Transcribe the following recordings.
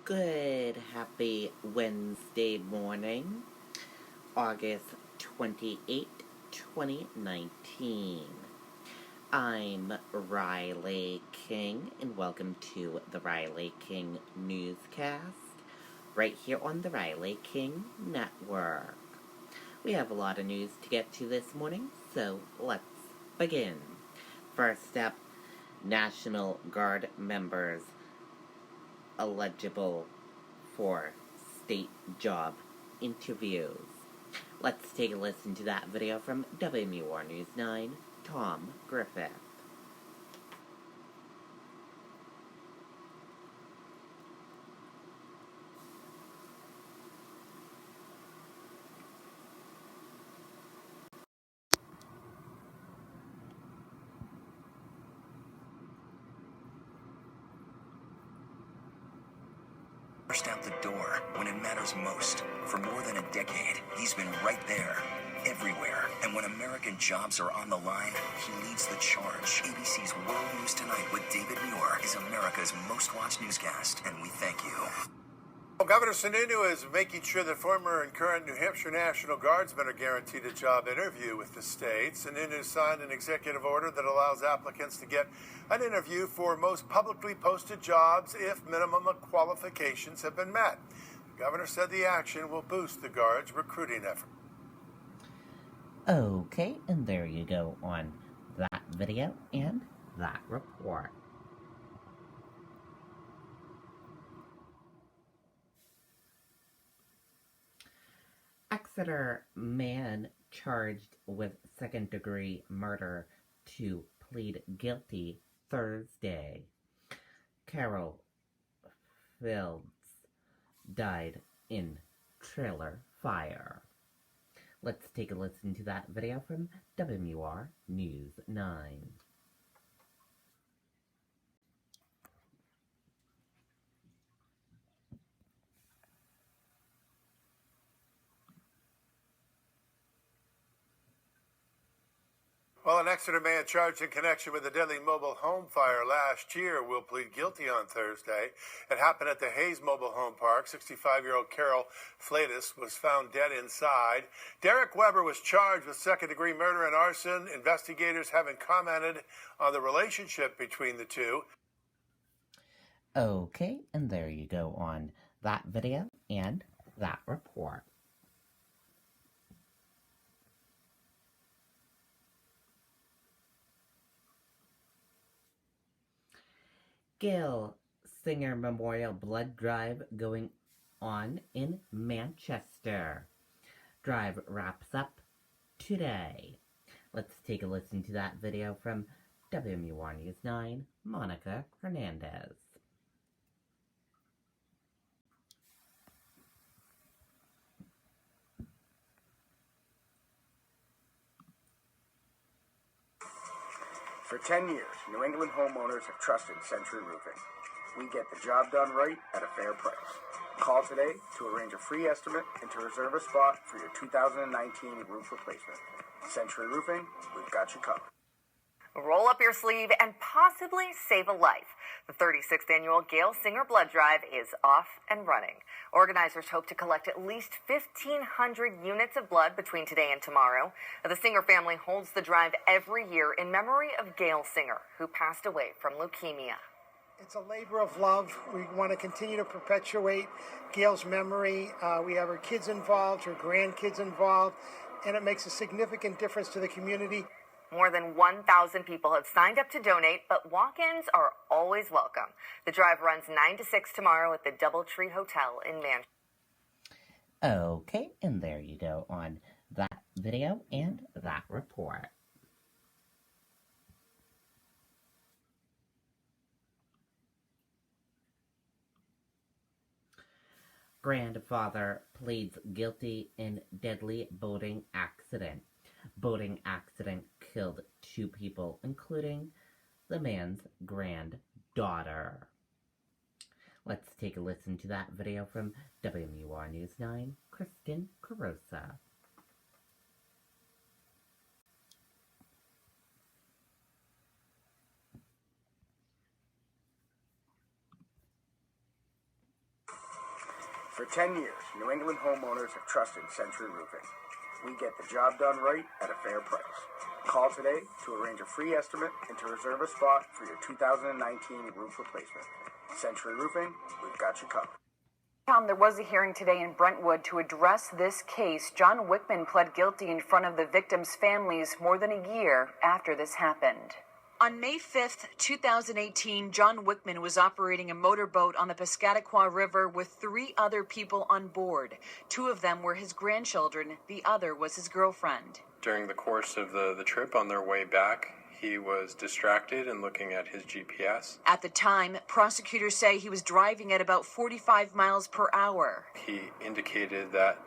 Good, happy Wednesday morning, August 28, 2019. I'm Riley King, and welcome to the Riley King Newscast, right here on the Riley King Network. We have a lot of news to get to this morning, so let's begin. First up, National Guard members eligible for state job interviews. Let's take a listen to that video from WMUR News 9, Tom Griffith. First out the door when it matters most. For more than a decade, he's been right there, everywhere. And when American jobs are on the line, he leads the charge. ABC's World News Tonight with David Muir is America's most watched newscast, and we thank you. Well, Governor Sununu is making sure that former and current New Hampshire National Guardsmen are guaranteed a job interview with the state. Sununu signed an executive order that allows applicants to get an interview for most publicly posted jobs if minimum qualifications have been met. The governor said the action will boost the Guards' recruiting effort. Okay, and there you go on that video and that report. Exeter man charged with second-degree murder to plead guilty Thursday. Carol Fields died in trailer fire. Let's take a listen to that video from WMUR News 9. Well, an Exeter man charged in connection with a deadly mobile home fire last year will plead guilty on Thursday. It happened at the Hayes Mobile Home Park. 65-year-old Carol Flatus was found dead inside. Derek Weber was charged with second-degree murder and arson. Investigators haven't commented on the relationship between the two. Okay, and there you go on that video and that report. Gail Singer Memorial Blood Drive going on in Manchester. Drive wraps up today. Let's take a listen to that video from WMUR News 9, Monica Hernandez. For 10 years, New England homeowners have trusted Century Roofing. We get the job done right at a fair price. Call today to arrange a free estimate and to reserve a spot for your 2019 roof replacement. Century Roofing, we've got you covered. Roll up your sleeve and possibly save a life. The 36th annual Gail Singer Blood Drive is off and running. Organizers hope to collect at least 1,500 units of blood between today and tomorrow. The Singer family holds the drive every year in memory of Gail Singer, who passed away from leukemia. It's a labor of love. We want to continue to perpetuate Gail's memory. We have her kids involved, her grandkids involved, and it makes a significant difference to the community. More than 1,000 people have signed up to donate, but walk-ins are always welcome. The drive runs 9 to 6 tomorrow at the Doubletree Hotel in Manchester. Okay, and there you go on that video and that report. Grandfather pleads guilty in deadly boating accident. Boating accident killed 2 people, including the man's granddaughter. Let's take a listen to that video from WMUR News 9, Kristen Carosa. For 10 years, New England homeowners have trusted Century Roofing. We get the job done right at a fair price. Call today to arrange a free estimate and to reserve a spot for your 2019 roof replacement. Century Roofing, we've got you covered. Tom, there was a hearing today in Brentwood to address this case. John Wickman pled guilty in front of the victims' families more than a year after this happened. On May 5th, 2018, John Wickman was operating a motorboat on the Piscataqua River with 3 other people on board. 2 of them were his grandchildren. The other was his girlfriend. During the course of the trip on their way back, he was distracted and looking at his GPS. At the time, prosecutors say he was driving at about 45 miles per hour. He indicated that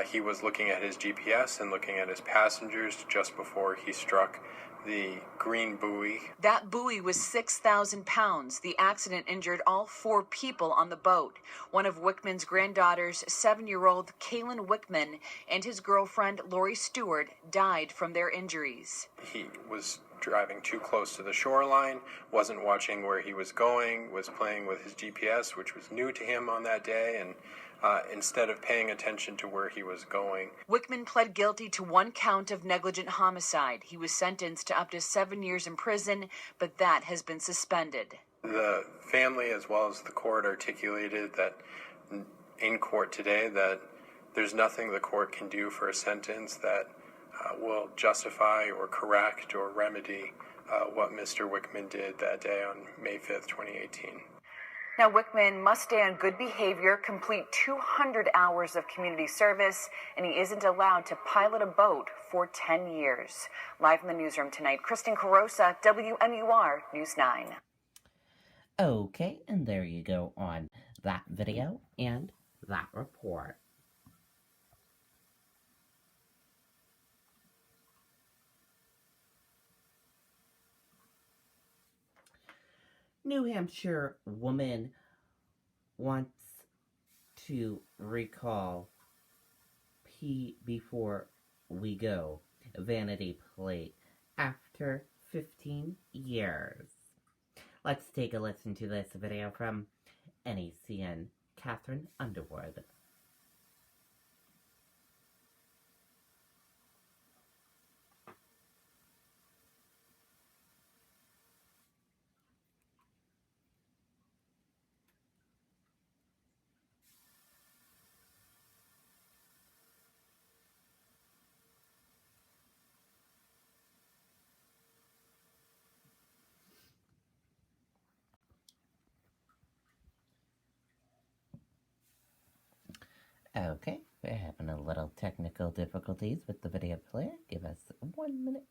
he was looking at his GPS and looking at his passengers just before he struck the green buoy. That buoy was 6,000 pounds. The accident injured all 4 people on the boat. One of Wickman's granddaughters, 7-year-old Kaylin Wickman, and his girlfriend, Lori Stewart, died from their injuries. He was driving too close to the shoreline, wasn't watching where he was going, was playing with his GPS, which was new to him on that day, and instead of paying attention to where he was going. Wickman pled guilty to 1 count of negligent homicide. He was sentenced to up to 7 years in prison, but that has been suspended. The family, as well as the court, articulated that in court today that there's nothing the court can do for a sentence that will justify or correct or remedy what Mr. Wickman did that day on May 5th, 2018. Now, Wickman must stay on good behavior, complete 200 hours of community service, and he isn't allowed to pilot a boat for 10 years. Live in the newsroom tonight, Kristen Carosa, WMUR News 9. Okay, and there you go on that video and that report. New Hampshire woman wants to recall Pee Before We Go vanity plate after 15 years. Let's take a listen to this video from NECN Catherine Underwood. Okay, we're having a little technical difficulties with the video player. Give us 1 minute.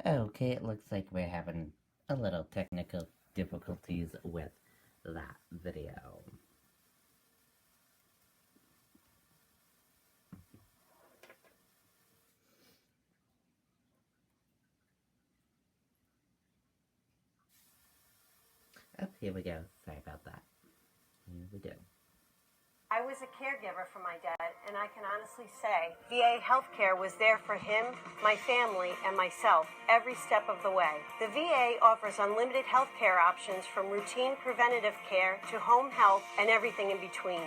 Okay, it looks like we're having a little technical difficulties with that video. Oh, here we go. Sorry about that. Here we go. I was a caregiver for my dad, and I can honestly say VA healthcare was there for him, my family, and myself every step of the way. The VA offers unlimited healthcare options from routine preventative care to home health and everything in between.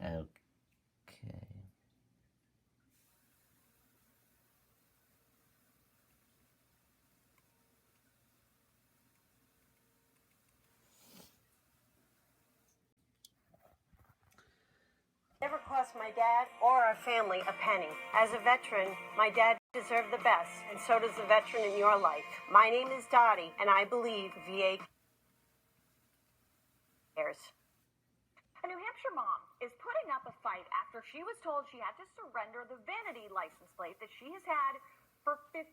Okay. Never cost my dad or our family a penny. As a veteran, my dad deserved the best, and so does the veteran in your life. My name is Dottie, and I believe VA cares. A New Hampshire mom is putting up a fight after she was told she had to surrender the vanity license plate that she has had for 15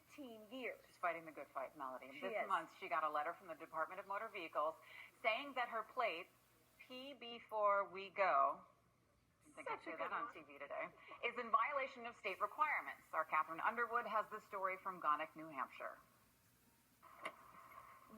years. She's fighting the good fight, Melody. This month, she got a letter from the Department of Motor Vehicles saying that her plate, P before we go, I think I say that on TV today, is in violation of state requirements. Our Catherine Underwood has the story from Gonick, New Hampshire.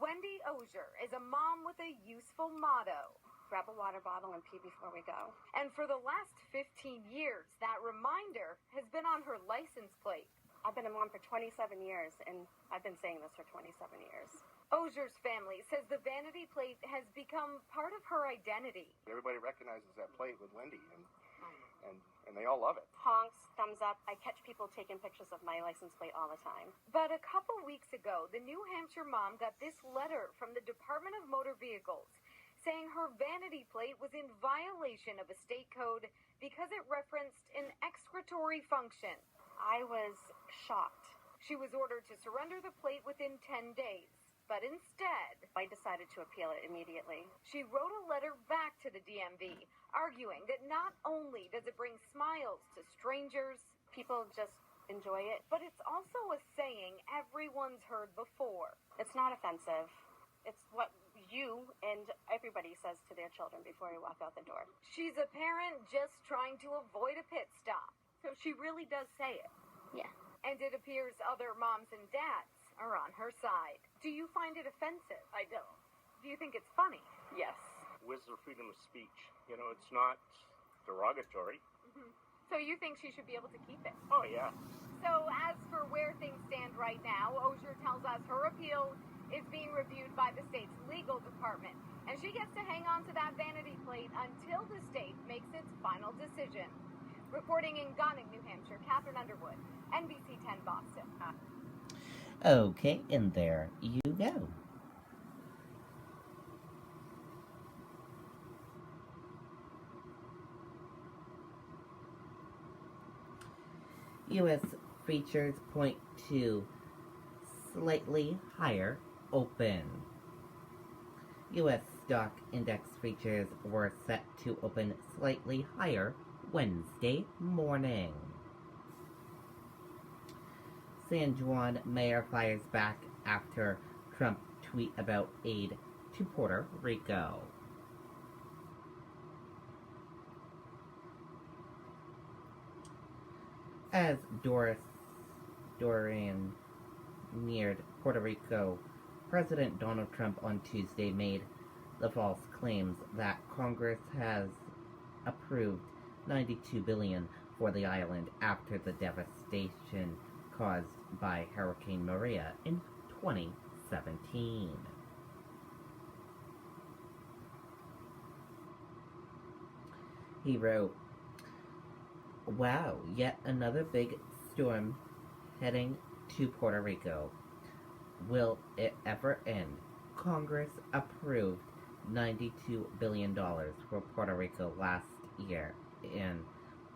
Wendy Osier is a mom with a useful motto. Grab a water bottle and pee before we go. And for the last 15 years, that reminder has been on her license plate. I've been a mom for 27 years, and I've been saying this for 27 years. Osier's family says the vanity plate has become part of her identity. Everybody recognizes that plate with Wendy, and they all love it. Honks, thumbs up. I catch people taking pictures of my license plate all the time. But a couple weeks ago, the New Hampshire mom got this letter from the Department of Motor Vehicles saying her vanity plate was in violation of a state code because it referenced an excretory function. I was shocked. She was ordered to surrender the plate within 10 days. But instead, I decided to appeal it immediately. She wrote a letter back to the DMV, arguing that not only does it bring smiles to strangers, people just enjoy it, but it's also a saying everyone's heard before. It's not offensive. It's what you and everybody says to their children before you walk out the door. She's a parent just trying to avoid a pit stop, so she really does say it. Yeah. And it appears other moms and dads are on her side. Do you find it offensive? I don't. Do you think it's funny? Yes. Where's the freedom of speech? You know, it's not derogatory. Mm-hmm. So you think she should be able to keep it? Oh, yeah. So as for where things stand right now, Osier tells us her appeal is being reviewed by the state's legal department, and she gets to hang on to that vanity plate until the state makes its final decision. Reporting in Gonick, New Hampshire, Catherine Underwood, NBC 10 Boston. Okay, and there you go. U.S. futures point to slightly higher open. U.S. stock index futures were set to open slightly higher Wednesday morning. San Juan mayor fires back after Trump tweet about aid to Puerto Rico. As Dorian neared Puerto Rico, President Donald Trump on Tuesday made the false claims that Congress has approved $92 billion for the island after the devastation caused by Hurricane Maria in 2017. He wrote, "Wow, yet another big storm heading to Puerto Rico. Will it ever end? Congress approved $92 billion for Puerto Rico last year, an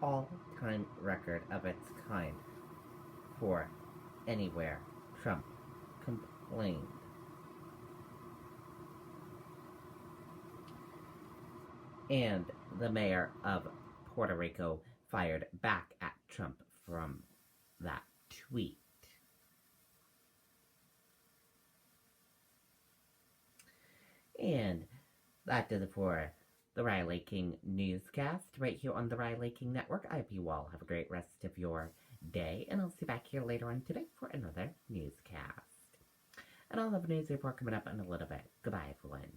all-time record of its kind for anywhere," Trump complained. And the mayor of Puerto Rico fired back at Trump from that tweet. And that does it for the Riley King Newscast right here on the Riley King Network. I hope you all have a great rest of your day, and I'll see you back here later on today for another newscast. And I'll have a news report coming up in a little bit. Goodbye, everyone.